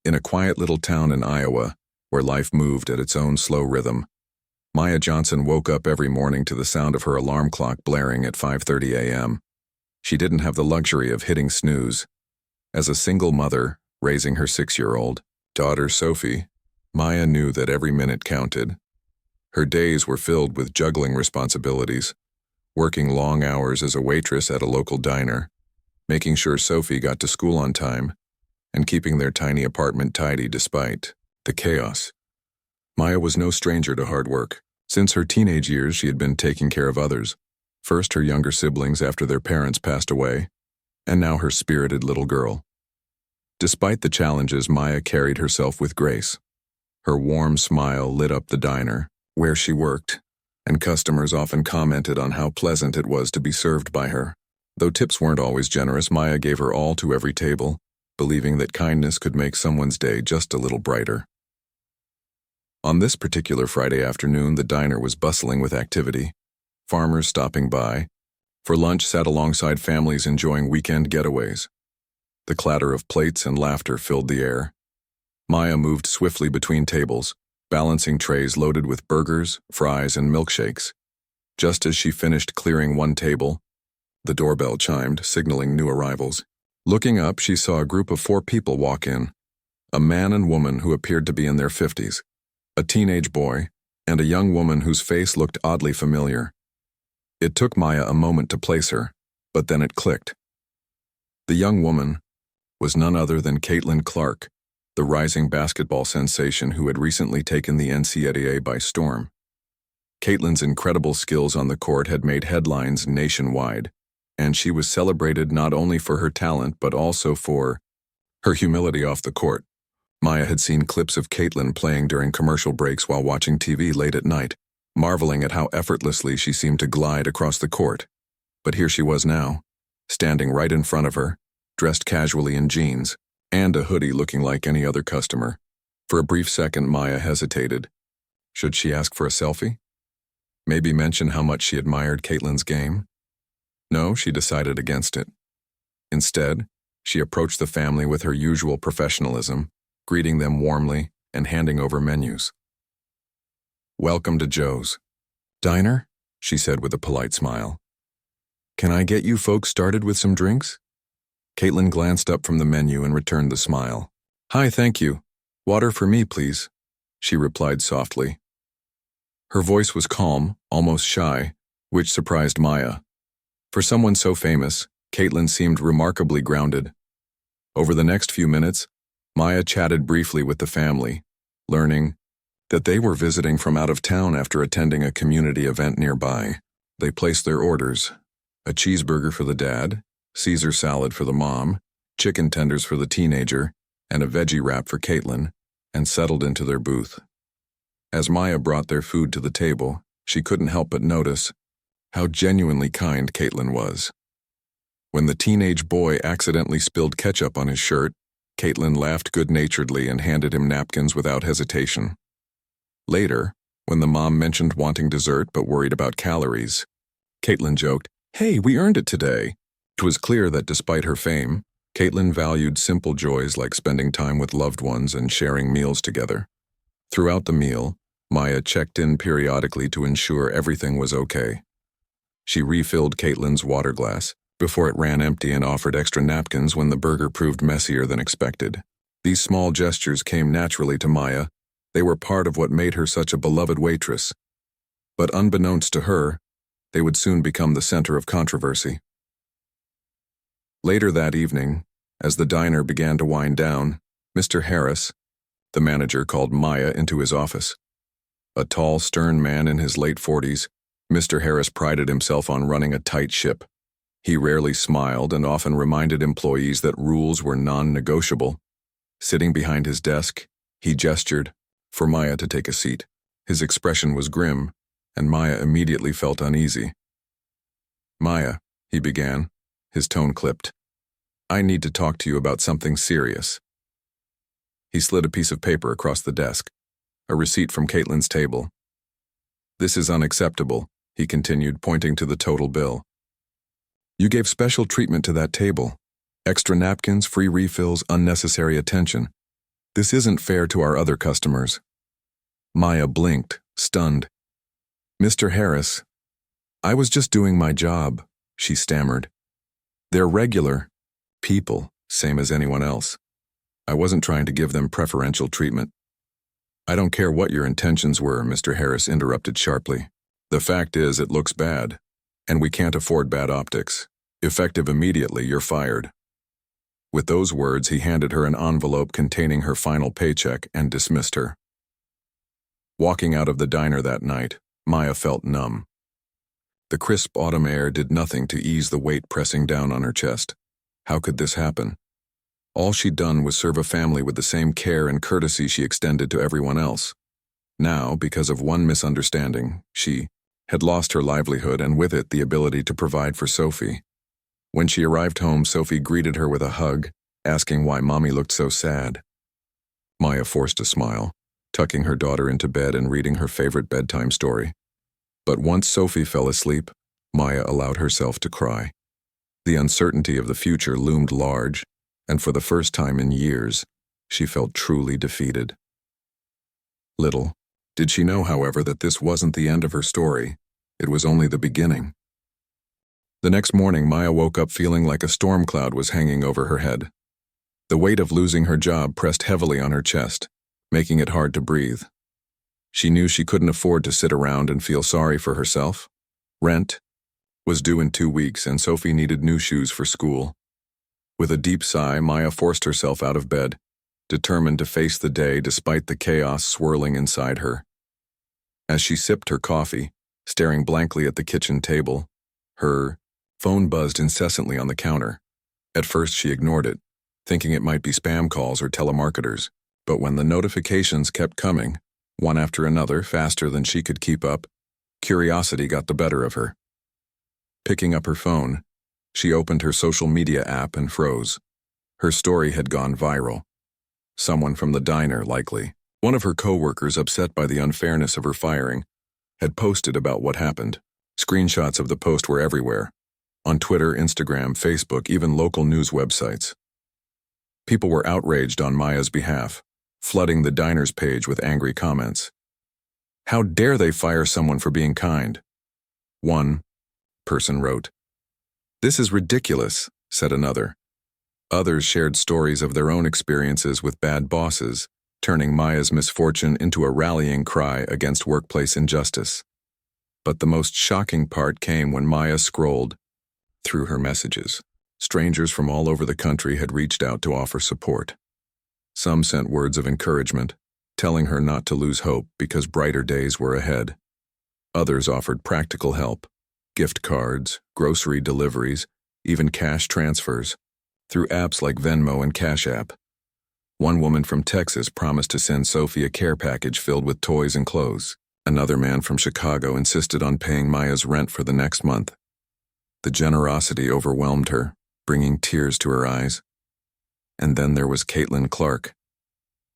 In a quiet little town in Iowa, where life moved at its own slow rhythm, Maya Johnson woke up every morning to the sound of her alarm clock blaring at 5:30 a.m. She didn't have the luxury of hitting snooze. As a single mother, raising her 6-year-old daughter Sophie, Maya knew that every minute counted. Her days were filled with juggling responsibilities, working long hours as a waitress at a local diner, making sure Sophie got to school on time, and keeping their tiny apartment tidy despite the chaos. Maya was no stranger to hard work. Since her teenage years, she had been taking care of others, first her younger siblings after their parents passed away, and now her spirited little girl. Despite the challenges, Maya carried herself with grace. Her warm smile lit up the diner, where she worked, and customers often commented on how pleasant it was to be served by her. Though tips weren't always generous, Maya gave her all to every table, believing that kindness could make someone's day just a little brighter. On this particular Friday afternoon, the diner was bustling with activity. Farmers stopping by. For lunch, sat alongside families enjoying weekend getaways. The clatter of plates and laughter filled the air. Maya moved swiftly between tables, balancing trays loaded with burgers, fries, and milkshakes. Just as she finished clearing one table, the doorbell chimed, signaling new arrivals. Looking up, she saw a group of 4 people walk in. A man and woman who appeared to be in their 50s, a teenage boy, and a young woman whose face looked oddly familiar. It took Maya a moment to place her, but then it clicked. The young woman was none other than Caitlin Clark, the rising basketball sensation who had recently taken the NCAA by storm. Caitlin's incredible skills on the court had made headlines nationwide, and she was celebrated not only for her talent but also for her humility off the court. Maya had seen clips of Caitlin playing during commercial breaks while watching TV late at night, marveling at how effortlessly she seemed to glide across the court. But here she was now, standing right in front of her, dressed casually in jeans, and a hoodie looking like any other customer. For a brief second, Maya hesitated. Should she ask for a selfie? Maybe mention how much she admired Caitlin's game? No, she decided against it. Instead, she approached the family with her usual professionalism, greeting them warmly and handing over menus. "Welcome to Joe's Diner," she said with a polite smile. "Can I get you folks started with some drinks?" Caitlin glanced up from the menu and returned the smile. "Hi, thank you. Water for me, please," she replied softly. Her voice was calm, almost shy, which surprised Maya. For someone so famous, Caitlin seemed remarkably grounded. Over the next few minutes, Maya chatted briefly with the family, learning that they were visiting from out of town after attending a community event nearby. They placed their orders: a cheeseburger for the dad, Caesar salad for the mom, chicken tenders for the teenager, and a veggie wrap for Caitlin, and settled into their booth. As Maya brought their food to the table, she couldn't help but notice how genuinely kind Caitlin was. When the teenage boy accidentally spilled ketchup on his shirt, Caitlin laughed good-naturedly and handed him napkins without hesitation. Later, when the mom mentioned wanting dessert but worried about calories, Caitlin joked, "Hey, we earned it today." It was clear that despite her fame, Caitlin valued simple joys like spending time with loved ones and sharing meals together. Throughout the meal, Maya checked in periodically to ensure everything was okay. She refilled Caitlin's water glass before it ran empty and offered extra napkins when the burger proved messier than expected. These small gestures came naturally to Maya. They were part of what made her such a beloved waitress. But unbeknownst to her, they would soon become the center of controversy. Later that evening, as the diner began to wind down, Mr. Harris, the manager, called Maya into his office. A tall, stern man in his late 40s, Mr. Harris prided himself on running a tight ship. He rarely smiled and often reminded employees that rules were non-negotiable. Sitting behind his desk, he gestured for Maya to take a seat. His expression was grim, and Maya immediately felt uneasy. "Maya," he began, his tone clipped, "I need to talk to you about something serious." He slid a piece of paper across the desk, a receipt from Caitlin's table. "This is unacceptable," he continued, pointing to the total bill. "You gave special treatment to that table. Extra napkins, free refills, unnecessary attention. This isn't fair to our other customers." Maya blinked, stunned. "Mr. Harris, I was just doing my job," she stammered. "They're regular people, same as anyone else. I wasn't trying to give them preferential treatment." "I don't care what your intentions were," Mr. Harris interrupted sharply. "The fact is, it looks bad, and we can't afford bad optics. Effective immediately, you're fired." With those words, he handed her an envelope containing her final paycheck and dismissed her. Walking out of the diner that night, Maya felt numb. The crisp autumn air did nothing to ease the weight pressing down on her chest. How could this happen? All she'd done was serve a family with the same care and courtesy she extended to everyone else. Now, because of one misunderstanding, she had lost her livelihood and with it the ability to provide for Sophie. When she arrived home, Sophie greeted her with a hug, asking why Mommy looked so sad. Maya forced a smile, tucking her daughter into bed and reading her favorite bedtime story. But once Sophie fell asleep, Maya allowed herself to cry. The uncertainty of the future loomed large, and for the first time in years, she felt truly defeated. Little did she know, however, that this wasn't the end of her story. It was only the beginning. The next morning, Maya woke up feeling like a storm cloud was hanging over her head. The weight of losing her job pressed heavily on her chest, making it hard to breathe. She knew she couldn't afford to sit around and feel sorry for herself. Rent was due in 2 weeks, and Sophie needed new shoes for school. With a deep sigh, Maya forced herself out of bed, determined to face the day despite the chaos swirling inside her. As she sipped her coffee, staring blankly at the kitchen table, her phone buzzed incessantly on the counter. At first she ignored it, thinking it might be spam calls or telemarketers, but when the notifications kept coming, one after another, faster than she could keep up, curiosity got the better of her. Picking up her phone, she opened her social media app and froze. Her story had gone viral. Someone from the diner, likely. One of her co-workers, upset by the unfairness of her firing, had posted about what happened. Screenshots of the post were everywhere. On Twitter, Instagram, Facebook, even local news websites. People were outraged on Maya's behalf, flooding the diner's page with angry comments. "How dare they fire someone for being kind?" One person wrote. "This is ridiculous," said another. Others shared stories of their own experiences with bad bosses, turning Maya's misfortune into a rallying cry against workplace injustice. But the most shocking part came when Maya scrolled through her messages. Strangers from all over the country had reached out to offer support. Some sent words of encouragement, telling her not to lose hope because brighter days were ahead. Others offered practical help, gift cards, grocery deliveries, even cash transfers, through apps like Venmo and Cash App. One woman from Texas promised to send Sophie a care package filled with toys and clothes. Another man from Chicago insisted on paying Maya's rent for the next month. The generosity overwhelmed her, bringing tears to her eyes. And then there was Caitlin Clark.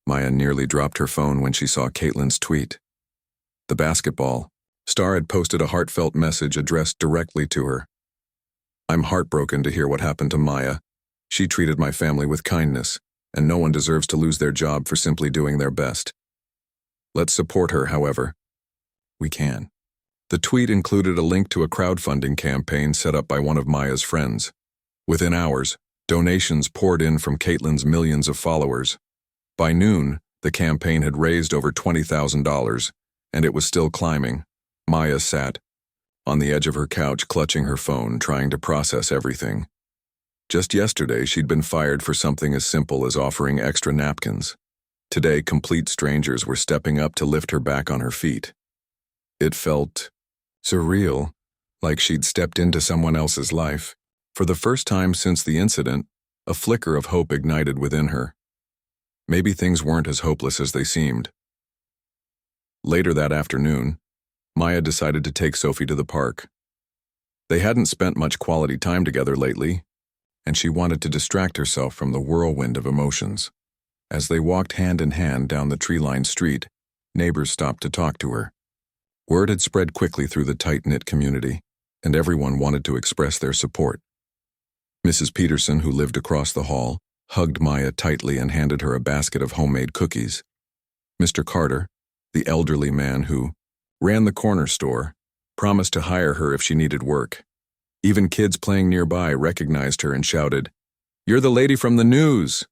Maya nearly dropped her phone when she saw Caitlin's tweet. The basketball star had posted a heartfelt message addressed directly to her. "I'm heartbroken to hear what happened to Maya. She treated my family with kindness, and no one deserves to lose their job for simply doing their best. Let's support her, however we can." The tweet included a link to a crowdfunding campaign set up by one of Maya's friends. Within hours, donations poured in from Caitlin's millions of followers. By noon, the campaign had raised over $20,000, and it was still climbing. Maya sat on the edge of her couch, clutching her phone, trying to process everything. Just yesterday, she'd been fired for something as simple as offering extra napkins. Today, complete strangers were stepping up to lift her back on her feet. It felt surreal, like she'd stepped into someone else's life. For the first time since the incident, a flicker of hope ignited within her. Maybe things weren't as hopeless as they seemed. Later that afternoon, Maya decided to take Sophie to the park. They hadn't spent much quality time together lately, and she wanted to distract herself from the whirlwind of emotions. As they walked hand in hand down the tree-lined street, neighbors stopped to talk to her. Word had spread quickly through the tight-knit community, and everyone wanted to express their support. Mrs. Peterson, who lived across the hall, hugged Maya tightly and handed her a basket of homemade cookies. Mr. Carter, the elderly man who ran the corner store, promised to hire her if she needed work. Even kids playing nearby recognized her and shouted, "You're the lady from the news!"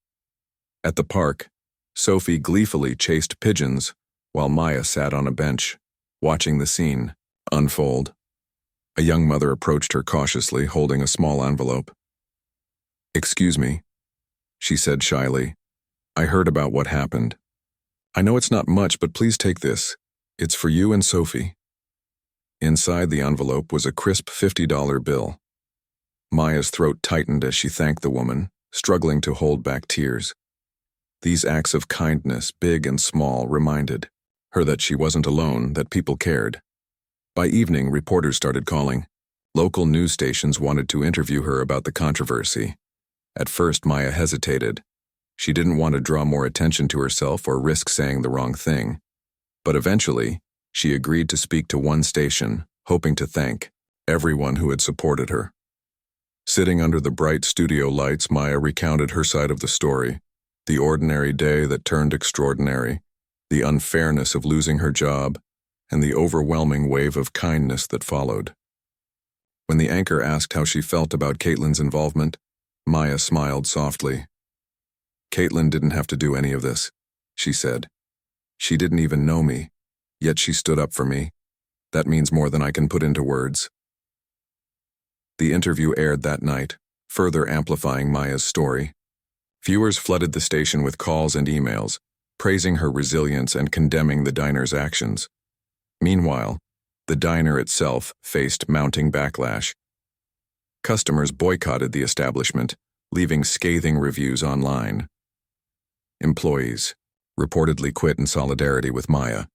At the park, Sophie gleefully chased pigeons while Maya sat on a bench, watching the scene unfold. A young mother approached her cautiously, holding a small envelope. "Excuse me," she said shyly. "I heard about what happened. I know it's not much, but please take this. It's for you and Sophie." Inside the envelope was a crisp $50 bill. Maya's throat tightened as she thanked the woman, struggling to hold back tears. These acts of kindness, big and small, reminded her that she wasn't alone, that people cared. By evening, reporters started calling. Local news stations wanted to interview her about the controversy. At first, Maya hesitated. She didn't want to draw more attention to herself or risk saying the wrong thing. But eventually, she agreed to speak to one station, hoping to thank everyone who had supported her. Sitting under the bright studio lights, Maya recounted her side of the story, the ordinary day that turned extraordinary, the unfairness of losing her job, and the overwhelming wave of kindness that followed. When the anchor asked how she felt about Caitlin's involvement, Maya smiled softly. "Caitlin didn't have to do any of this," she said. "She didn't even know me, yet she stood up for me. That means more than I can put into words." The interview aired that night, further amplifying Maya's story. Viewers flooded the station with calls and emails, praising her resilience and condemning the diner's actions. Meanwhile, the diner itself faced mounting backlash. Customers boycotted the establishment, leaving scathing reviews online. Employees reportedly quit in solidarity with Maya.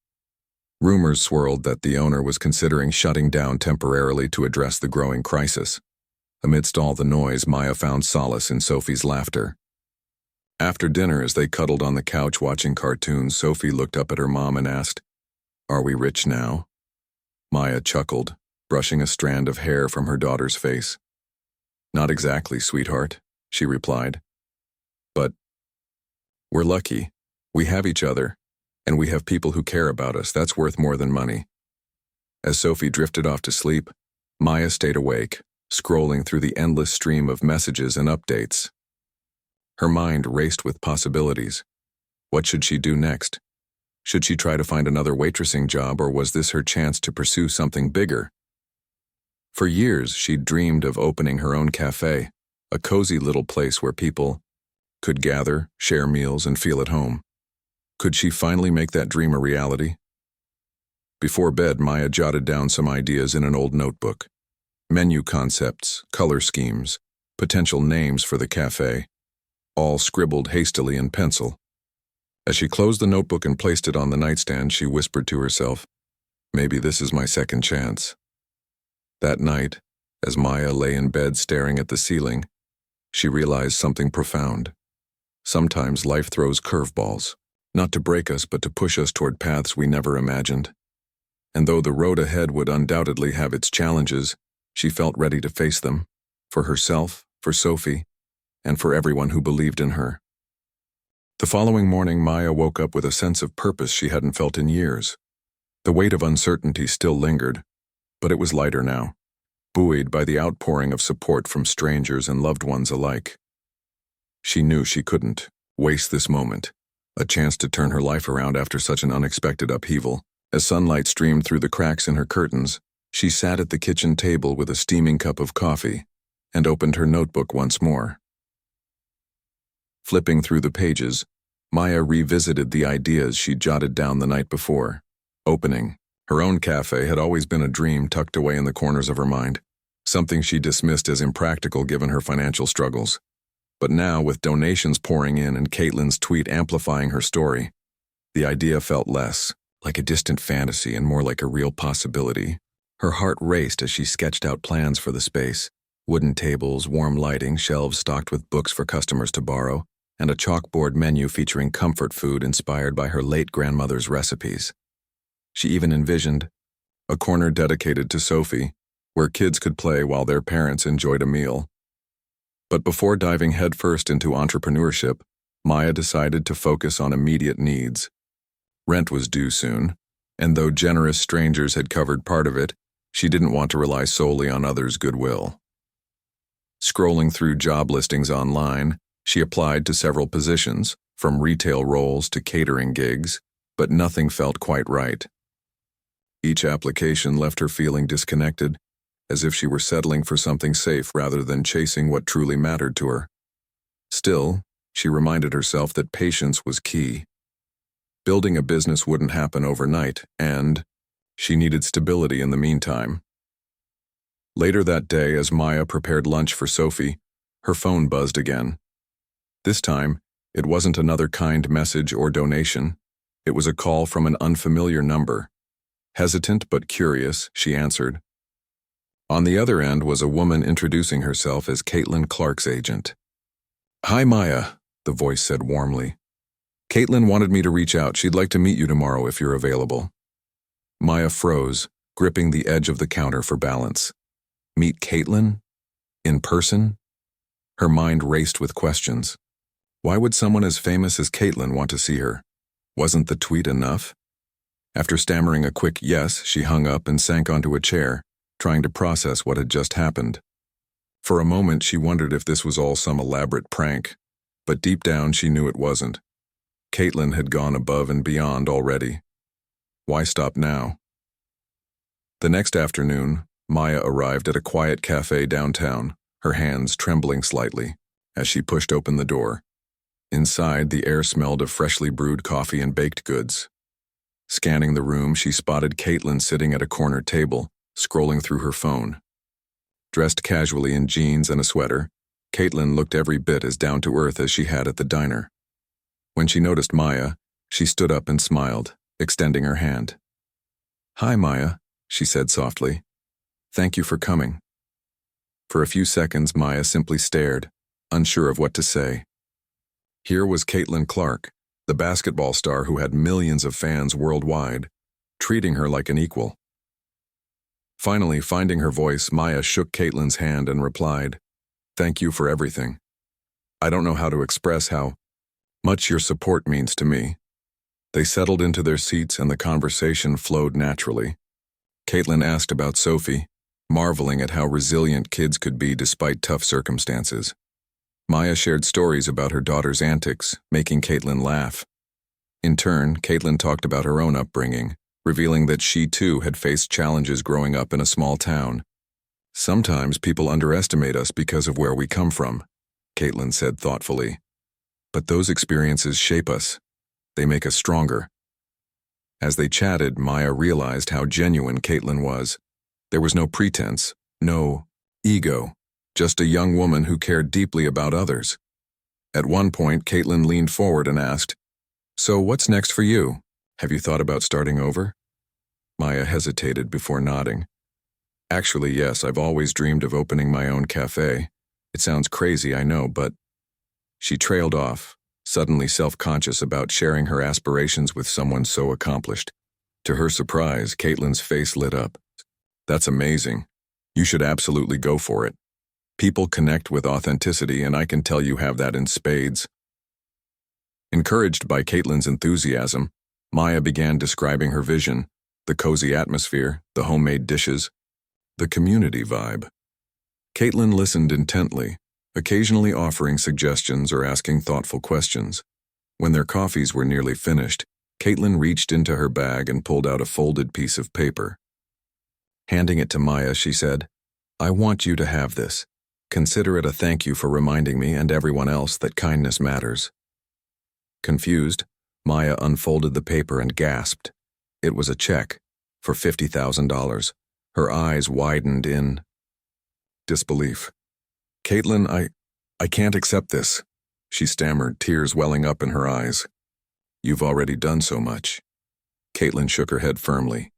Rumors swirled that the owner was considering shutting down temporarily to address the growing crisis. Amidst all the noise, Maya found solace in Sophie's laughter. After dinner, as they cuddled on the couch watching cartoons, Sophie looked up at her mom and asked, "Are we rich now?" Maya chuckled, brushing a strand of hair from her daughter's face. "Not exactly, sweetheart," she replied. "But we're lucky. We have each other, and we have people who care about us. That's worth more than money." As Sophie drifted off to sleep, Maya stayed awake, scrolling through the endless stream of messages and updates. Her mind raced with possibilities. What should she do next? Should she try to find another waitressing job, or was this her chance to pursue something bigger? For years, she'd dreamed of opening her own cafe, a cozy little place where people could gather, share meals, and feel at home. Could she finally make that dream a reality? Before bed, Maya jotted down some ideas in an old notebook. Menu concepts, color schemes, potential names for the cafe, all scribbled hastily in pencil. As she closed the notebook and placed it on the nightstand, she whispered to herself, "Maybe this is my second chance." That night, as Maya lay in bed staring at the ceiling, she realized something profound. Sometimes life throws curveballs, not to break us but to push us toward paths we never imagined. And though the road ahead would undoubtedly have its challenges, she felt ready to face them, for herself, for Sophie, and for everyone who believed in her. The following morning, Maya woke up with a sense of purpose she hadn't felt in years. The weight of uncertainty still lingered, but it was lighter now, buoyed by the outpouring of support from strangers and loved ones alike. She knew she couldn't waste this moment, a chance to turn her life around after such an unexpected upheaval. As sunlight streamed through the cracks in her curtains, she sat at the kitchen table with a steaming cup of coffee and opened her notebook once more. Flipping through the pages, Maya revisited the ideas she'd jotted down the night before. Opening her own cafe had always been a dream tucked away in the corners of her mind, something she dismissed as impractical given her financial struggles. But now, with donations pouring in and Caitlin's tweet amplifying her story, the idea felt less like a distant fantasy and more like a real possibility. Her heart raced as she sketched out plans for the space: wooden tables, warm lighting, shelves stocked with books for customers to borrow, and a chalkboard menu featuring comfort food inspired by her late grandmother's recipes. She even envisioned a corner dedicated to Sophie, where kids could play while their parents enjoyed a meal. But before diving headfirst into entrepreneurship, Maya decided to focus on immediate needs. Rent was due soon, and though generous strangers had covered part of it, she didn't want to rely solely on others' goodwill. Scrolling through job listings online, she applied to several positions, from retail roles to catering gigs, but nothing felt quite right. Each application left her feeling disconnected, as if she were settling for something safe rather than chasing what truly mattered to her. Still, she reminded herself that patience was key. Building a business wouldn't happen overnight, and she needed stability in the meantime. Later that day, as Maya prepared lunch for Sophie, her phone buzzed again. This time, it wasn't another kind message or donation. It was a call from an unfamiliar number. Hesitant but curious, she answered. On the other end was a woman introducing herself as Caitlin Clark's agent. "Hi, Maya," the voice said warmly. "Caitlin wanted me to reach out. She'd like to meet you tomorrow if you're available." Maya froze, gripping the edge of the counter for balance. Meet Caitlin? In person? Her mind raced with questions. Why would someone as famous as Caitlin want to see her? Wasn't the tweet enough? After stammering a quick yes, she hung up and sank onto a chair, trying to process what had just happened. For a moment, she wondered if this was all some elaborate prank, but deep down she knew it wasn't. Caitlin had gone above and beyond already. Why stop now? The next afternoon, Maya arrived at a quiet cafe downtown, her hands trembling slightly as she pushed open the door. Inside, the air smelled of freshly brewed coffee and baked goods. Scanning the room, she spotted Caitlin sitting at a corner table, scrolling through her phone. Dressed casually in jeans and a sweater, Caitlin looked every bit as down-to-earth as she had at the diner. When she noticed Maya, she stood up and smiled, extending her hand. "Hi, Maya," she said softly. "Thank you for coming." For a few seconds, Maya simply stared, unsure of what to say. Here was Caitlin Clark, the basketball star who had millions of fans worldwide, treating her like an equal. Finally, finding her voice, Maya shook Caitlin's hand and replied, "Thank you for everything. I don't know how to express how much your support means to me." They settled into their seats and the conversation flowed naturally. Caitlin asked about Sophie, marveling at how resilient kids could be despite tough circumstances. Maya shared stories about her daughter's antics, making Caitlin laugh. In turn, Caitlin talked about her own upbringing, revealing that she too had faced challenges growing up in a small town. "Sometimes people underestimate us because of where we come from," Caitlin said thoughtfully. "But those experiences shape us. They make us stronger." As they chatted, Maya realized how genuine Caitlin was. There was no pretense, no ego, just a young woman who cared deeply about others. At one point, Caitlin leaned forward and asked, "So what's next for you? Have you thought about starting over?" Maya hesitated before nodding. "Actually, yes, I've always dreamed of opening my own cafe. It sounds crazy, I know, but..." She trailed off, suddenly self-conscious about sharing her aspirations with someone so accomplished. To her surprise, Caitlin's face lit up. "That's amazing. You should absolutely go for it. People connect with authenticity, and I can tell you have that in spades." Encouraged by Caitlin's enthusiasm, Maya began describing her vision, the cozy atmosphere, the homemade dishes, the community vibe. Caitlin listened intently, occasionally offering suggestions or asking thoughtful questions. When their coffees were nearly finished, Caitlin reached into her bag and pulled out a folded piece of paper. Handing it to Maya, she said, "I want you to have this. Consider it a thank you for reminding me and everyone else that kindness matters." Confused, Maya unfolded the paper and gasped. It was a check for $50,000. Her eyes widened in disbelief. "Caitlin, I can't accept this," she stammered, tears welling up in her eyes. "You've already done so much." Caitlin shook her head firmly.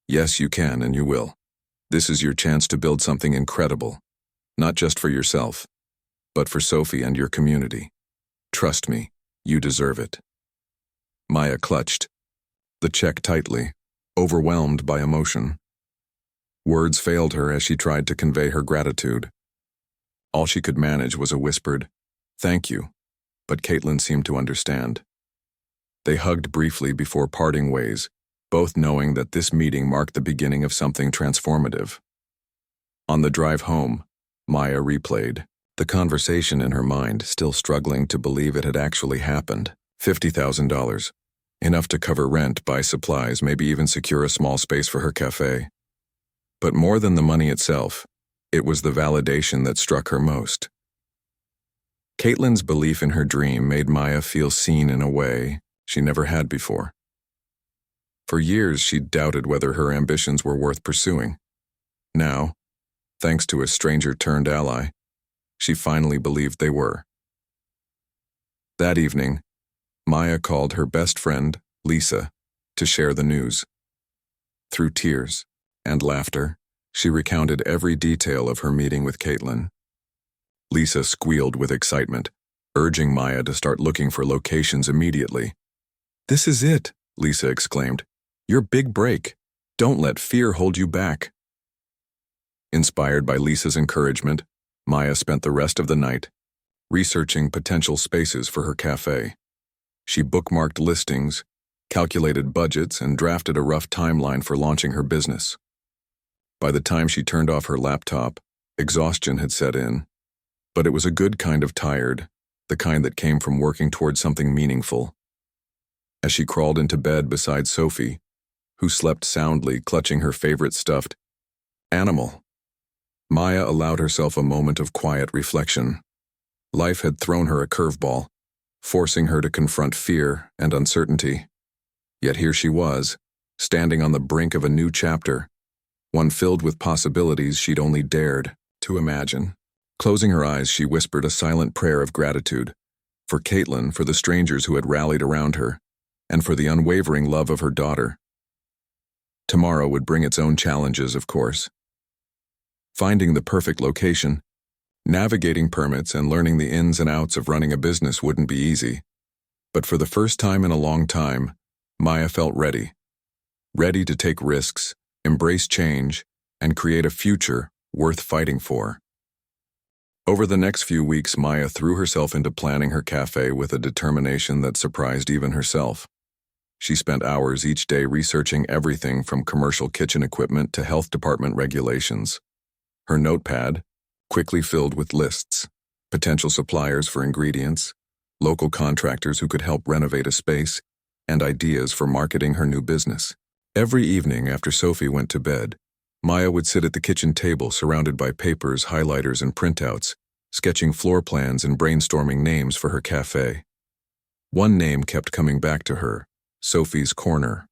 "Yes, you can and you will. This is your chance to build something incredible. Not just for yourself, but for Sophie and your community. Trust me, you deserve it." Maya clutched the check tightly, overwhelmed by emotion. Words failed her as she tried to convey her gratitude. All she could manage was a whispered, "Thank you," but Caitlin seemed to understand. They hugged briefly before parting ways, both knowing that this meeting marked the beginning of something transformative. On the drive home, Maya replayed the conversation in her mind, still struggling to believe it had actually happened. $50,000. Enough to cover rent, buy supplies, maybe even secure a small space for her cafe. But more than the money itself, it was the validation that struck her most. Caitlin's belief in her dream made Maya feel seen in a way she never had before. For years, she'd doubted whether her ambitions were worth pursuing. Now, thanks to a stranger-turned-ally, she finally believed they were. That evening, Maya called her best friend, Lisa, to share the news. Through tears and laughter, she recounted every detail of her meeting with Caitlin. Lisa squealed with excitement, urging Maya to start looking for locations immediately. "This is it," Lisa exclaimed. "Your big break. Don't let fear hold you back." Inspired by Lisa's encouragement, Maya spent the rest of the night researching potential spaces for her cafe. She bookmarked listings, calculated budgets, and drafted a rough timeline for launching her business. By the time she turned off her laptop, exhaustion had set in. But it was a good kind of tired, the kind that came from working towards something meaningful. As she crawled into bed beside Sophie, who slept soundly, clutching her favorite stuffed animal, Maya allowed herself a moment of quiet reflection. Life had thrown her a curveball, forcing her to confront fear and uncertainty. Yet here she was, standing on the brink of a new chapter, one filled with possibilities she'd only dared to imagine. Closing her eyes, she whispered a silent prayer of gratitude, for Caitlin, for the strangers who had rallied around her, and for the unwavering love of her daughter. Tomorrow would bring its own challenges, of course. Finding the perfect location, navigating permits, and learning the ins and outs of running a business wouldn't be easy. But for the first time in a long time, Maya felt ready. Ready to take risks, embrace change, and create a future worth fighting for. Over the next few weeks, Maya threw herself into planning her cafe with a determination that surprised even herself. She spent hours each day researching everything from commercial kitchen equipment to health department regulations. Her notepad quickly filled with lists, potential suppliers for ingredients, local contractors who could help renovate a space, and ideas for marketing her new business. Every evening after Sophie went to bed, Maya would sit at the kitchen table surrounded by papers, highlighters, and printouts, sketching floor plans and brainstorming names for her cafe. One name kept coming back to her, Sophie's Corner.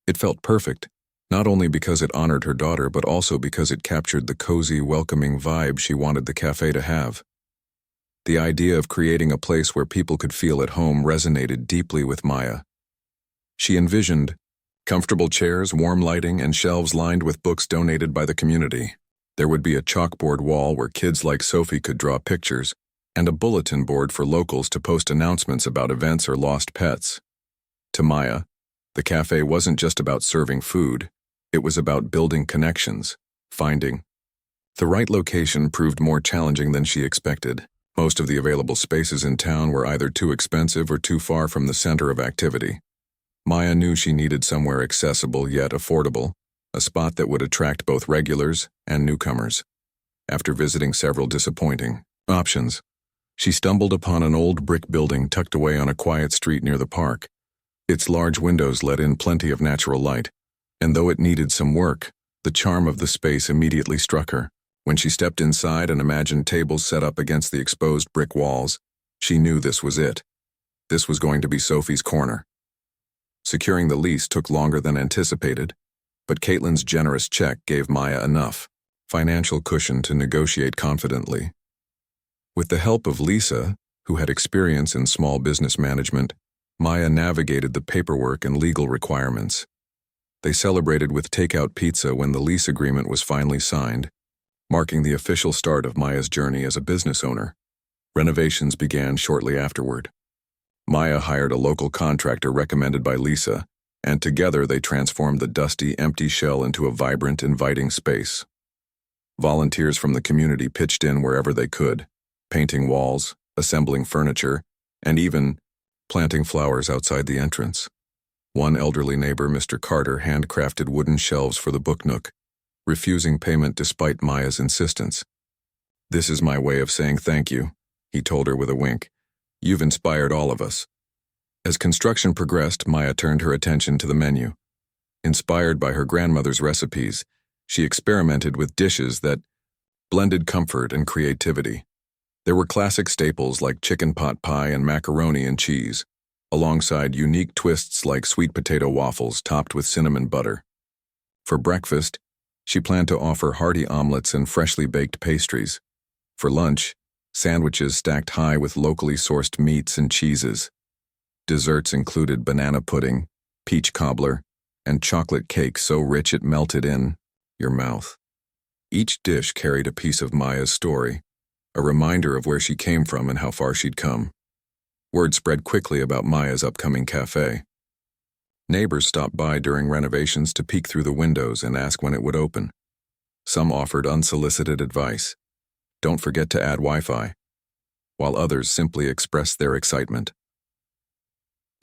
It felt perfect, not only because it honored her daughter, but also because it captured the cozy, welcoming vibe she wanted the cafe to have. The idea of creating a place where people could feel at home resonated deeply with Maya. She envisioned comfortable chairs, warm lighting, and shelves lined with books donated by the community. There would be a chalkboard wall where kids like Sophie could draw pictures, and a bulletin board for locals to post announcements about events or lost pets. To Maya, the cafe wasn't just about serving food, it was about building connections, finding. The right location proved more challenging than she expected. Most of the available spaces in town were either too expensive or too far from the center of activity. Maya knew she needed somewhere accessible yet affordable, a spot that would attract both regulars and newcomers. After visiting several disappointing options, she stumbled upon an old brick building tucked away on a quiet street near the park. Its large windows let in plenty of natural light, and though it needed some work, the charm of the space immediately struck her. When she stepped inside and imagined tables set up against the exposed brick walls, she knew this was it. This was going to be Sophie's Corner. Securing the lease took longer than anticipated, but Caitlin's generous check gave Maya enough financial cushion to negotiate confidently. With the help of Lisa, who had experience in small business management, Maya navigated the paperwork and legal requirements. They celebrated with takeout pizza when the lease agreement was finally signed, marking the official start of Maya's journey as a business owner. Renovations began shortly afterward. Maya hired a local contractor recommended by Lisa, and together they transformed the dusty, empty shell into a vibrant, inviting space. Volunteers from the community pitched in wherever they could, painting walls, assembling furniture, and even planting flowers outside the entrance. One elderly neighbor, Mr. Carter, handcrafted wooden shelves for the book nook, refusing payment despite Maya's insistence. "This is my way of saying thank you," he told her with a wink. "You've inspired all of us." As construction progressed, Maya turned her attention to the menu. Inspired by her grandmother's recipes, she experimented with dishes that blended comfort and creativity. There were classic staples like chicken pot pie and macaroni and cheese, alongside unique twists like sweet potato waffles topped with cinnamon butter. For breakfast, she planned to offer hearty omelets and freshly baked pastries. For lunch, sandwiches stacked high with locally sourced meats and cheeses. Desserts included banana pudding, peach cobbler, and chocolate cake so rich it melted in your mouth. Each dish carried a piece of Maya's story, a reminder of where she came from and how far she'd come. Word spread quickly about Maya's upcoming cafe. Neighbors stopped by during renovations to peek through the windows and ask when it would open. Some offered unsolicited advice. "Don't forget to add Wi-Fi," while others simply expressed their excitement.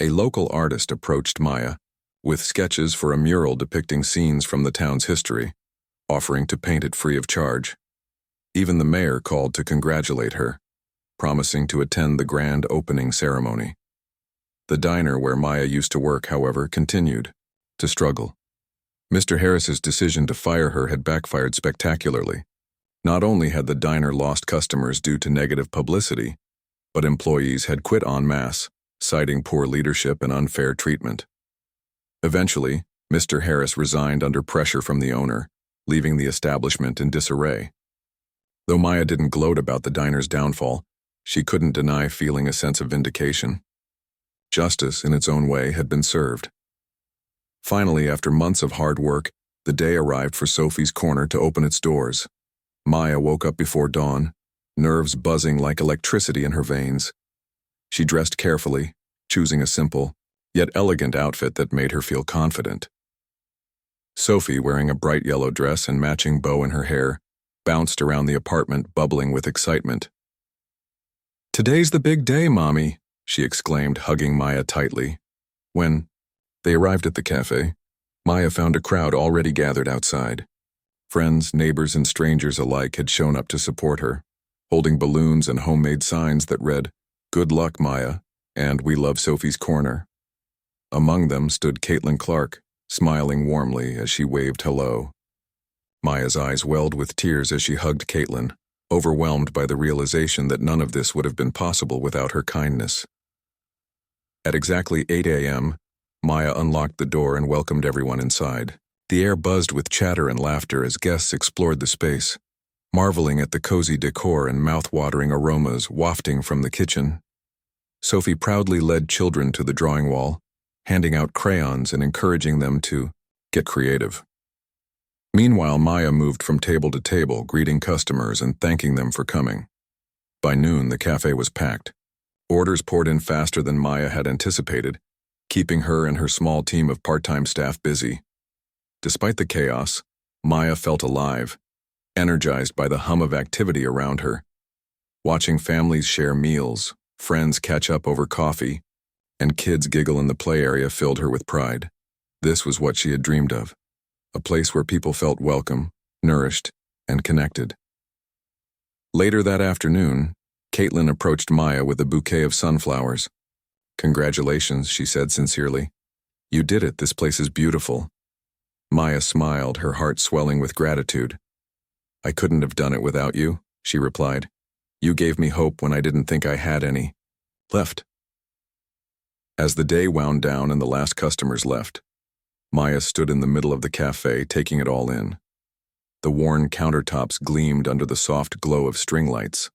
A local artist approached Maya with sketches for a mural depicting scenes from the town's history, offering to paint it free of charge. Even the mayor called to congratulate her, promising to attend the grand opening ceremony. The diner where Maya used to work, however, continued to struggle. Mr. Harris's decision to fire her had backfired spectacularly. Not only had the diner lost customers due to negative publicity, but employees had quit en masse, citing poor leadership and unfair treatment. Eventually, Mr. Harris resigned under pressure from the owner, leaving the establishment in disarray. Though Maya didn't gloat about the diner's downfall, she couldn't deny feeling a sense of vindication. Justice, in its own way, had been served. Finally, after months of hard work, the day arrived for Sophie's Corner to open its doors. Maya woke up before dawn, nerves buzzing like electricity in her veins. She dressed carefully, choosing a simple, yet elegant outfit that made her feel confident. Sophie, wearing a bright yellow dress and matching bow in her hair, bounced around the apartment, bubbling with excitement. "Today's the big day, Mommy," she exclaimed, hugging Maya tightly. When they arrived at the cafe, Maya found a crowd already gathered outside. Friends, neighbors, and strangers alike had shown up to support her, holding balloons and homemade signs that read, "Good luck, Maya," and "We love Sophie's Corner." Among them stood Caitlin Clark, smiling warmly as she waved hello. Maya's eyes welled with tears as she hugged Caitlin, overwhelmed by the realization that none of this would have been possible without her kindness. At exactly 8 a.m., Maya unlocked the door and welcomed everyone inside. The air buzzed with chatter and laughter as guests explored the space, marveling at the cozy decor and mouth-watering aromas wafting from the kitchen. Sophie proudly led children to the drawing wall, handing out crayons and encouraging them to get creative. Meanwhile, Maya moved from table to table, greeting customers and thanking them for coming. By noon, the cafe was packed. Orders poured in faster than Maya had anticipated, keeping her and her small team of part-time staff busy. Despite the chaos, Maya felt alive, energized by the hum of activity around her. Watching families share meals, friends catch up over coffee, and kids giggle in the play area filled her with pride. This was what she had dreamed of, a place where people felt welcome, nourished, and connected. Later that afternoon, Caitlin approached Maya with a bouquet of sunflowers. "Congratulations," she said sincerely. "You did it. This place is beautiful." Maya smiled, her heart swelling with gratitude. "I couldn't have done it without you," she replied. "You gave me hope when I didn't think I had any left." As the day wound down and the last customers left, Maya stood in the middle of the cafe, taking it all in. The worn countertops gleamed under the soft glow of string lights.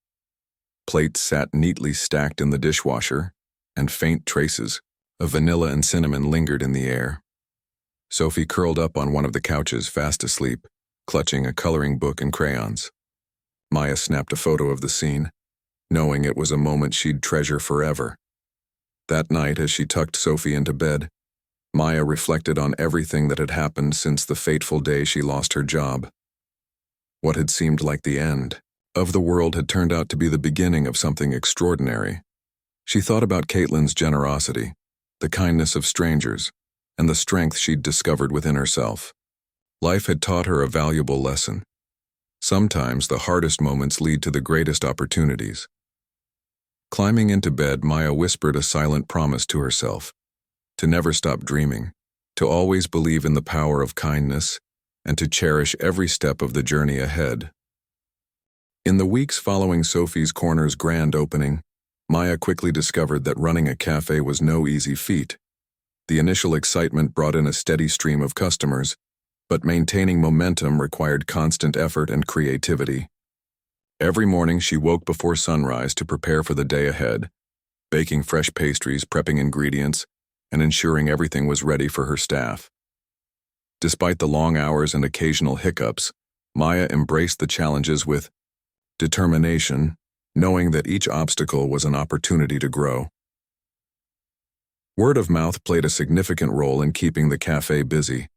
Plates sat neatly stacked in the dishwasher, and faint traces of vanilla and cinnamon lingered in the air. Sophie curled up on one of the couches, fast asleep, clutching a coloring book and crayons. Maya snapped a photo of the scene, knowing it was a moment she'd treasure forever. That night, as she tucked Sophie into bed, Maya reflected on everything that had happened since the fateful day she lost her job. What had seemed like the end of the world had turned out to be the beginning of something extraordinary. She thought about Caitlin's generosity, the kindness of strangers, and the strength she'd discovered within herself. Life had taught her a valuable lesson. Sometimes the hardest moments lead to the greatest opportunities. Climbing into bed, Maya whispered a silent promise to herself, to never stop dreaming, to always believe in the power of kindness, and to cherish every step of the journey ahead. In the weeks following Sophie's Corner's grand opening, Maya quickly discovered that running a cafe was no easy feat. The initial excitement brought in a steady stream of customers, but maintaining momentum required constant effort and creativity. Every morning she woke before sunrise to prepare for the day ahead, baking fresh pastries, prepping ingredients, and ensuring everything was ready for her staff. Despite the long hours and occasional hiccups, Maya embraced the challenges with determination, knowing that each obstacle was an opportunity to grow. Word of mouth played a significant role in keeping the cafe busy.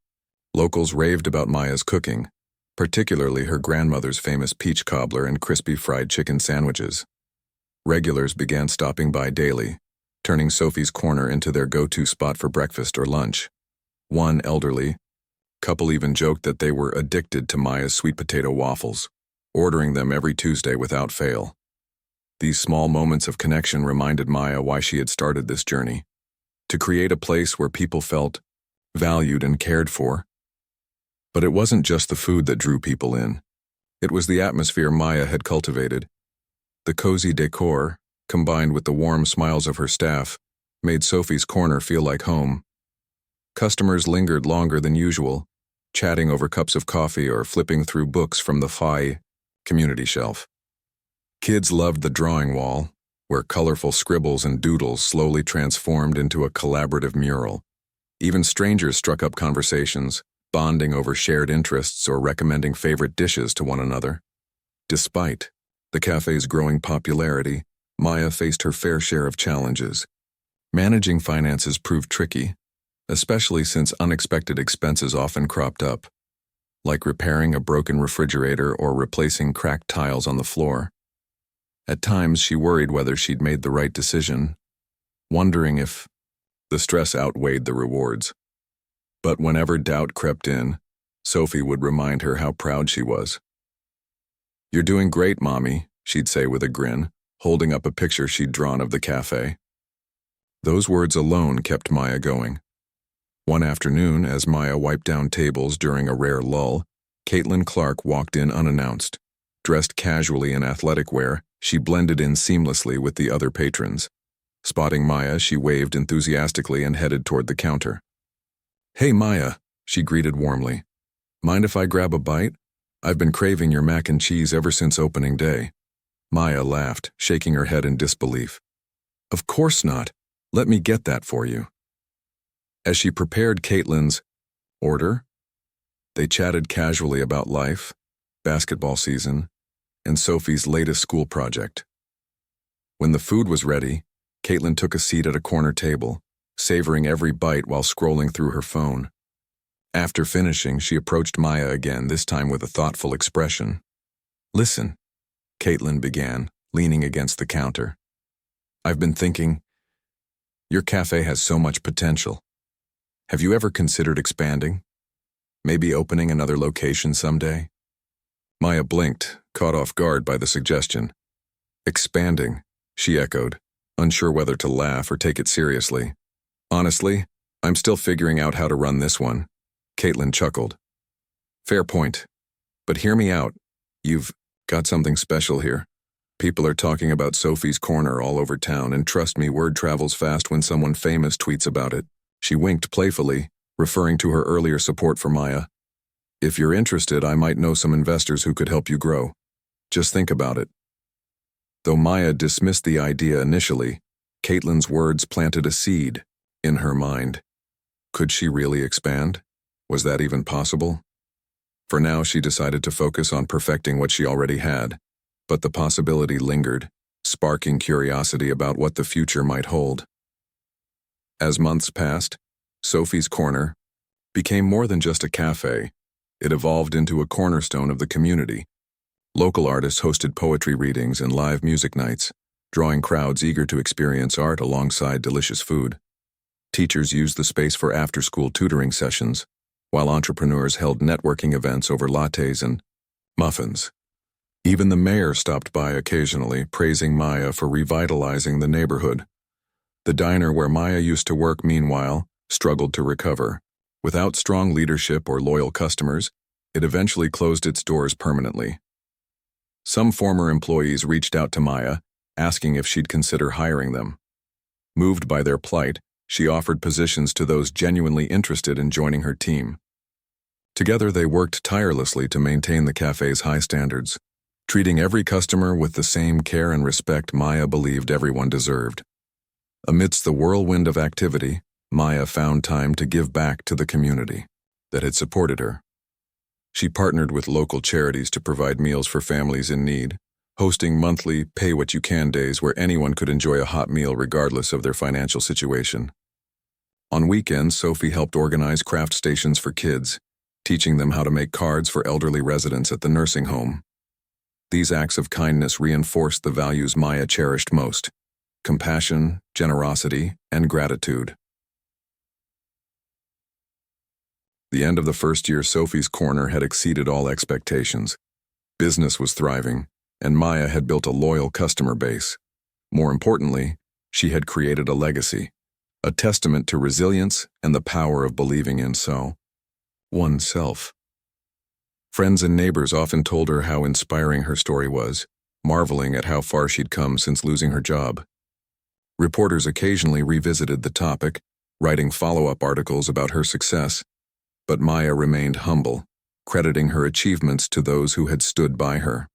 Locals raved about Maya's cooking, particularly her grandmother's famous peach cobbler and crispy fried chicken sandwiches. Regulars began stopping by daily, turning Sophie's Corner into their go-to spot for breakfast or lunch. One elderly couple even joked that they were addicted to Maya's sweet potato waffles, ordering them every Tuesday without fail. These small moments of connection reminded Maya why she had started this journey, to create a place where people felt valued and cared for. But it wasn't just the food that drew people in. It was the atmosphere Maya had cultivated. The cozy decor, combined with the warm smiles of her staff, made Sophie's Corner feel like home. Customers lingered longer than usual, chatting over cups of coffee or flipping through books from the FI community shelf. Kids loved the drawing wall, where colorful scribbles and doodles slowly transformed into a collaborative mural. Even strangers struck up conversations, bonding over shared interests or recommending favorite dishes to one another. Despite the cafe's growing popularity, Maya faced her fair share of challenges. Managing finances proved tricky, especially since unexpected expenses often cropped up, like repairing a broken refrigerator or replacing cracked tiles on the floor. At times, she worried whether she'd made the right decision, wondering if the stress outweighed the rewards. But whenever doubt crept in, Sophie would remind her how proud she was. "You're doing great, Mommy," she'd say with a grin, holding up a picture she'd drawn of the cafe. Those words alone kept Maya going. One afternoon, as Maya wiped down tables during a rare lull, Caitlin Clark walked in unannounced. Dressed casually in athletic wear, she blended in seamlessly with the other patrons. Spotting Maya, she waved enthusiastically and headed toward the counter. "Hey, Maya," she greeted warmly. "Mind if I grab a bite? I've been craving your mac and cheese ever since opening day." Maya laughed, shaking her head in disbelief. "Of course not. Let me get that for you." As she prepared Caitlin's order, they chatted casually about life, basketball season, and Sophie's latest school project. When the food was ready, Caitlin took a seat at a corner table, savoring every bite while scrolling through her phone. After finishing, she approached Maya again, this time with a thoughtful expression. "Listen," Caitlin began, leaning against the counter. "I've been thinking, your cafe has so much potential. Have you ever considered expanding? Maybe opening another location someday?" Maya blinked, caught off guard by the suggestion. "Expanding," she echoed, unsure whether to laugh or take it seriously. "Honestly, I'm still figuring out how to run this one." Caitlin chuckled. "Fair point. But hear me out. You've got something special here. People are talking about Sophie's Corner all over town, and trust me, word travels fast when someone famous tweets about it." She winked playfully, referring to her earlier support for Maya. "If you're interested, I might know some investors who could help you grow. Just think about it." Though Maya dismissed the idea initially, Caitlin's words planted a seed in her mind. Could she really expand? Was that even possible? For now, she decided to focus on perfecting what she already had, but the possibility lingered, sparking curiosity about what the future might hold. As months passed, Sophie's Corner became more than just a cafe. It evolved into a cornerstone of the community, Local artists hosted poetry readings and live music nights, drawing crowds eager to experience art alongside delicious food. Teachers used the space for after-school tutoring sessions, while entrepreneurs held networking events over lattes and muffins. Even the mayor stopped by occasionally, praising Maya for revitalizing the neighborhood. The diner where Maya used to work, meanwhile, struggled to recover. Without strong leadership or loyal customers, it eventually closed its doors permanently. Some former employees reached out to Maya, asking if she'd consider hiring them. Moved by their plight, she offered positions to those genuinely interested in joining her team. Together they worked tirelessly to maintain the cafe's high standards, treating every customer with the same care and respect Maya believed everyone deserved. Amidst the whirlwind of activity, Maya found time to give back to the community that had supported her. She partnered with local charities to provide meals for families in need, hosting monthly pay-what-you-can days where anyone could enjoy a hot meal regardless of their financial situation. On weekends, Sophie helped organize craft stations for kids, teaching them how to make cards for elderly residents at the nursing home. These acts of kindness reinforced the values Maya cherished most: compassion, generosity, and gratitude. The end of the first year, Sophie's Corner had exceeded all expectations. Business was thriving, and Maya had built a loyal customer base. More importantly, she had created a legacy, a testament to resilience and the power of believing in oneself. Friends and neighbors often told her how inspiring her story was, marveling at how far she'd come since losing her job. Reporters occasionally revisited the topic, writing follow-up articles about her success, but Maya remained humble, crediting her achievements to those who had stood by her.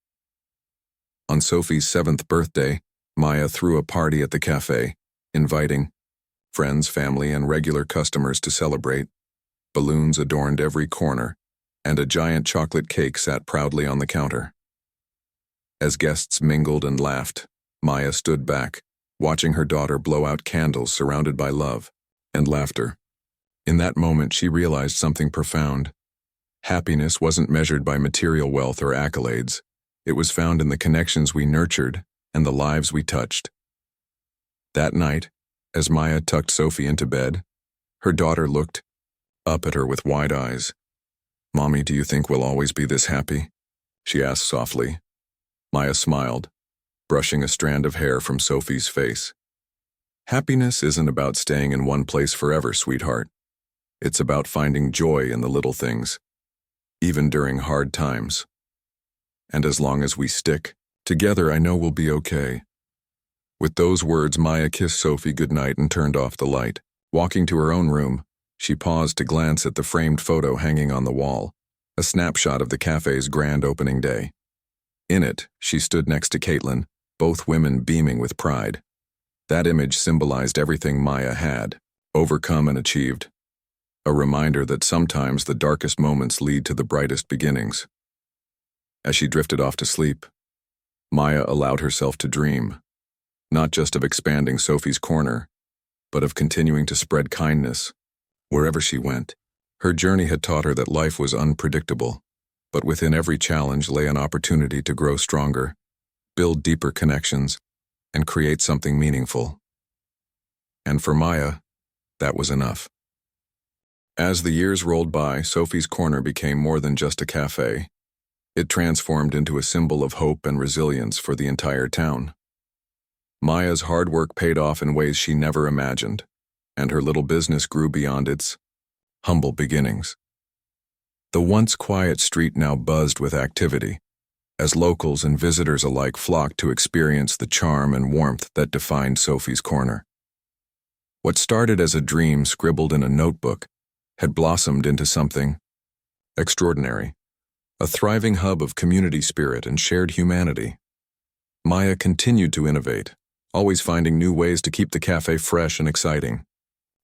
On Sophie's 7th birthday, Maya threw a party at the cafe, inviting friends, family, and regular customers to celebrate. Balloons adorned every corner, and a giant chocolate cake sat proudly on the counter. As guests mingled and laughed, Maya stood back, watching her daughter blow out candles surrounded by love and laughter. In that moment, she realized something profound. Happiness wasn't measured by material wealth or accolades. It was found in the connections we nurtured and the lives we touched. That night, as Maya tucked Sophie into bed, her daughter looked up at her with wide eyes. "Mommy, do you think we'll always be this happy?" she asked softly. Maya smiled, brushing a strand of hair from Sophie's face. "Happiness isn't about staying in one place forever, sweetheart. It's about finding joy in the little things, even during hard times. And as long as we stick together, I know we'll be okay." With those words, Maya kissed Sophie goodnight and turned off the light. Walking to her own room, she paused to glance at the framed photo hanging on the wall, a snapshot of the cafe's grand opening day. In it, she stood next to Caitlin, both women beaming with pride. That image symbolized everything Maya had overcome and achieved. A reminder that sometimes the darkest moments lead to the brightest beginnings. As she drifted off to sleep, Maya allowed herself to dream, not just of expanding Sophie's Corner, but of continuing to spread kindness wherever she went. Her journey had taught her that life was unpredictable, but within every challenge lay an opportunity to grow stronger, build deeper connections, and create something meaningful. And for Maya, that was enough. As the years rolled by, Sophie's Corner became more than just a cafe. It transformed into a symbol of hope and resilience for the entire town. Maya's hard work paid off in ways she never imagined, and her little business grew beyond its humble beginnings. The once quiet street now buzzed with activity, as locals and visitors alike flocked to experience the charm and warmth that defined Sophie's Corner. What started as a dream scribbled in a notebook had blossomed into something extraordinary, a thriving hub of community spirit and shared humanity. Maya continued to innovate, always finding new ways to keep the cafe fresh and exciting.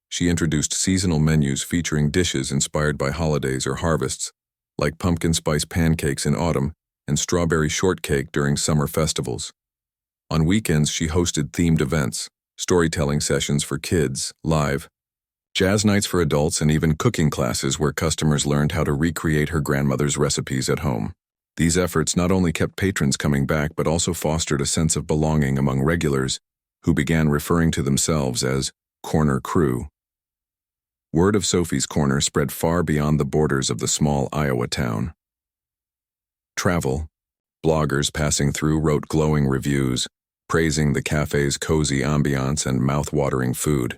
She introduced seasonal menus featuring dishes inspired by holidays or harvests, like pumpkin spice pancakes in autumn and strawberry shortcake during summer festivals. On weekends, she hosted themed events, storytelling sessions for kids, live jazz nights for adults, and even cooking classes where customers learned how to recreate her grandmother's recipes at home. These efforts not only kept patrons coming back but also fostered a sense of belonging among regulars who began referring to themselves as Corner Crew. Word of Sophie's Corner spread far beyond the borders of the small Iowa town. Travel, bloggers passing through wrote glowing reviews, praising the cafe's cozy ambiance and mouth-watering food.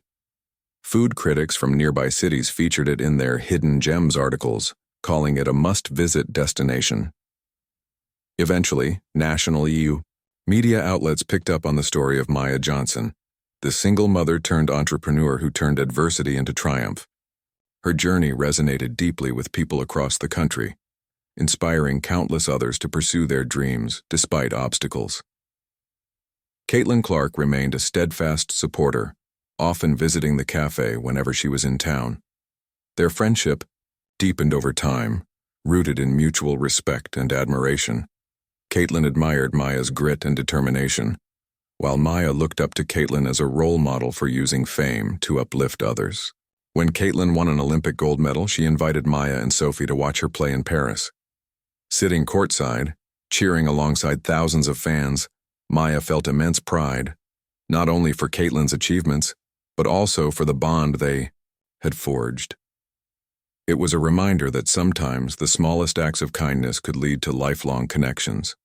Food critics from nearby cities featured it in their Hidden Gems articles, calling it a must-visit destination. Eventually, national EU media outlets picked up on the story of Maya Johnson, the single mother-turned-entrepreneur who turned adversity into triumph. Her journey resonated deeply with people across the country, inspiring countless others to pursue their dreams despite obstacles. Caitlin Clark remained a steadfast supporter, often visiting the cafe whenever she was in town. Their friendship deepened over time, rooted in mutual respect and admiration. Caitlin admired Maya's grit and determination, while Maya looked up to Caitlin as a role model for using fame to uplift others. When Caitlin won an Olympic gold medal, she invited Maya and Sophie to watch her play in Paris. Sitting courtside, cheering alongside thousands of fans, Maya felt immense pride, not only for Caitlin's achievements, but also for the bond they had forged. It was a reminder that sometimes the smallest acts of kindness could lead to lifelong connections.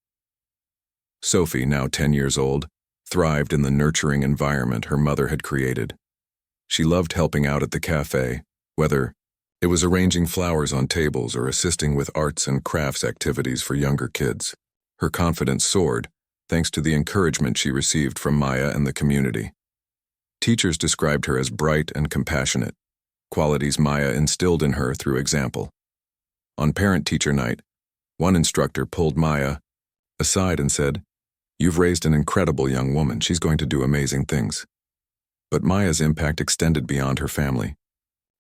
Sophie, now 10 years old, thrived in the nurturing environment her mother had created. She loved helping out at the cafe, whether it was arranging flowers on tables or assisting with arts and crafts activities for younger kids. Her confidence soared, thanks to the encouragement she received from Maya and the community. Teachers described her as bright and compassionate, qualities Maya instilled in her through example. On parent-teacher night, one instructor pulled Maya aside and said, "You've raised an incredible young woman. She's going to do amazing things." But Maya's impact extended beyond her family.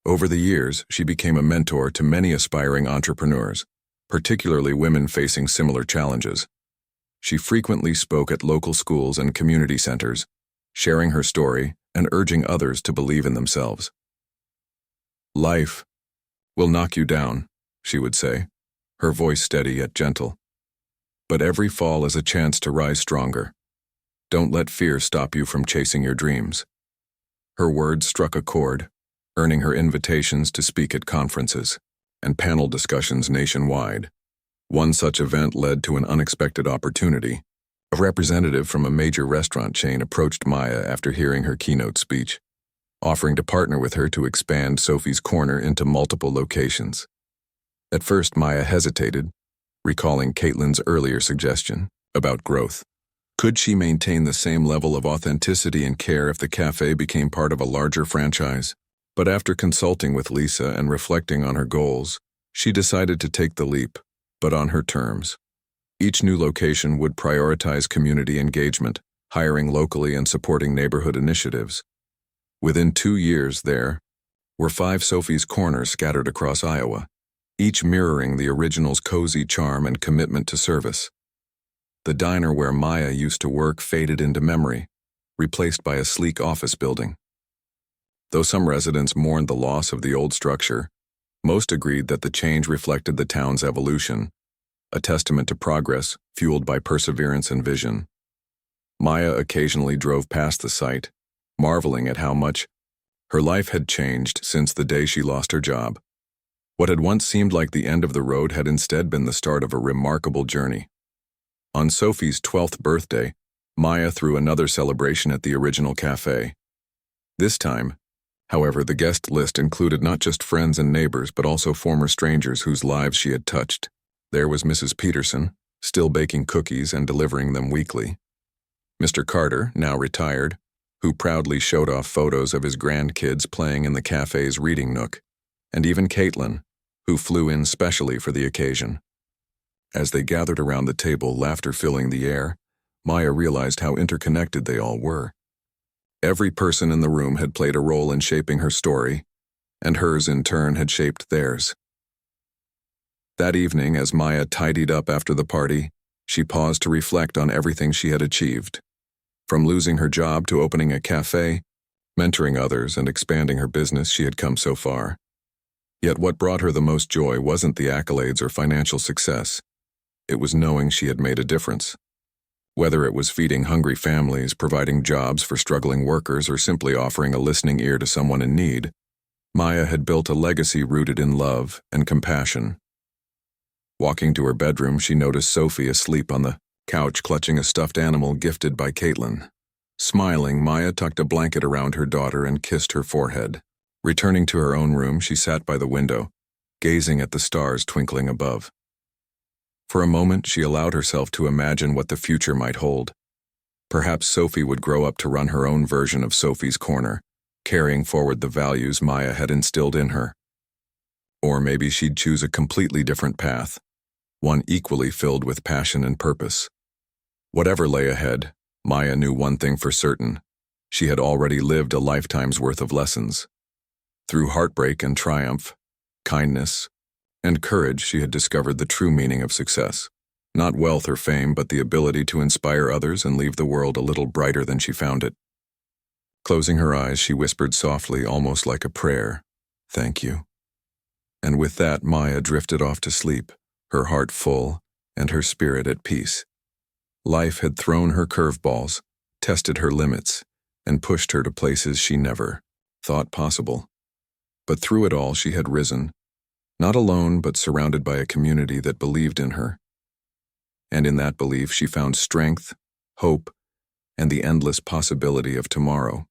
Over the years, she became a mentor to many aspiring entrepreneurs, particularly women facing similar challenges. She frequently spoke at local schools and community centers, sharing her story and urging others to believe in themselves. "Life will knock you down," she would say, her voice steady yet gentle. "But every fall is a chance to rise stronger. Don't let fear stop you from chasing your dreams." Her words struck a chord, earning her invitations to speak at conferences and panel discussions nationwide. One such event led to an unexpected opportunity. A representative from a major restaurant chain approached Maya after hearing her keynote speech, offering to partner with her to expand Sophie's Corner into multiple locations. At first, Maya hesitated, recalling Caitlin's earlier suggestion about growth. Could she maintain the same level of authenticity and care if the cafe became part of a larger franchise? But after consulting with Lisa and reflecting on her goals, she decided to take the leap, but on her terms. Each new location would prioritize community engagement, hiring locally and supporting neighborhood initiatives. Within 2 years, there were 5 Sophie's Corners scattered across Iowa, each mirroring the original's cozy charm and commitment to service. The diner where Maya used to work faded into memory, replaced by a sleek office building. Though some residents mourned the loss of the old structure, most agreed that the change reflected the town's evolution, a testament to progress fueled by perseverance and vision. Maya occasionally drove past the site, marveling at how much her life had changed since the day she lost her job. What had once seemed like the end of the road had instead been the start of a remarkable journey. On Sophie's 12th birthday, Maya threw another celebration at the original cafe. This time, however, the guest list included not just friends and neighbors but also former strangers whose lives she had touched. There was Mrs. Peterson, still baking cookies and delivering them weekly. Mr. Carter, now retired, who proudly showed off photos of his grandkids playing in the cafe's reading nook, and even Caitlin, who flew in specially for the occasion. As they gathered around the table, laughter filling the air, Maya realized how interconnected they all were. Every person in the room had played a role in shaping her story, and hers in turn had shaped theirs. That evening, as Maya tidied up after the party, she paused to reflect on everything she had achieved. From losing her job to opening a cafe, mentoring others, and expanding her business, she had come so far. Yet what brought her the most joy wasn't the accolades or financial success. It was knowing she had made a difference. Whether it was feeding hungry families, providing jobs for struggling workers, or simply offering a listening ear to someone in need, Maya had built a legacy rooted in love and compassion. Walking to her bedroom, she noticed Sophie asleep on the couch clutching a stuffed animal gifted by Caitlin. Smiling, Maya tucked a blanket around her daughter and kissed her forehead. Returning to her own room, she sat by the window, gazing at the stars twinkling above. For a moment, she allowed herself to imagine what the future might hold. Perhaps Sophie would grow up to run her own version of Sophie's Corner, carrying forward the values Maya had instilled in her. Or maybe she'd choose a completely different path, one equally filled with passion and purpose. Whatever lay ahead, Maya knew one thing for certain: she had already lived a lifetime's worth of lessons. Through heartbreak and triumph, kindness, and courage, she had discovered the true meaning of success. Not wealth or fame, but the ability to inspire others and leave the world a little brighter than she found it. Closing her eyes, she whispered softly, almost like a prayer, "Thank you." And with that, Maya drifted off to sleep, her heart full and her spirit at peace. Life had thrown her curveballs, tested her limits, and pushed her to places she never thought possible. But through it all, she had risen, not alone, but surrounded by a community that believed in her. And in that belief, she found strength, hope, and the endless possibility of tomorrow.